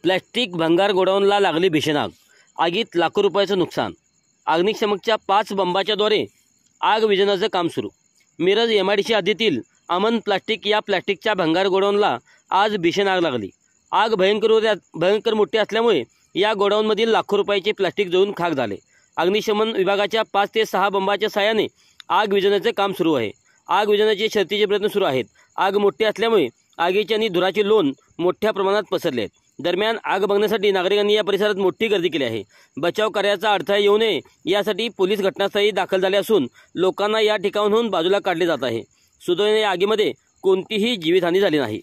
Plastic भंगार गोडाऊनला लागली भीषण आग. आगीत लाखो रुपयाचं नुकसान. अग्निशमकच्या 5 बंबाच्याद्वारे आग विझवण्याचं काम सुरू. मिरज MIDC हद्दीतील अमन प्लास्टिक या प्लॅस्टिकच्या भंगार गोडाऊनला आज भीषण आग लागली. आग भयंकर मोठी असल्यामुळे या गोडाऊनमधील लाखो रुपयाचे प्लास्टिक जळून खाक झाले. अग्निशमन विभागाच्या 5 ते 6 बंबाच्या साहाय्याने आग विझवण्याचं काम सुरू आहे. आग विझवण्याचे शर्थीचे प्रयत्न सुरू आहेत. आग मोठी असल्यामुळे आगीची आणि धुराची लोण मोठ्या प्रमाणात पसरले आहेत. दरम्यान आग बघण्यासाठी नागरिकांनी या परिसरात मोठी गर्दी केली आहे. बचाव कार्याचा अडथळा येऊ नये यासाठी पोलीस घटनास्थळी दाखल झाले असून लोकांना या ठिकाणाहून बाजूला काढले जात आहे. सुदैवाने या आगीमध्ये कोणतीही जीवितहानी झाली नाही.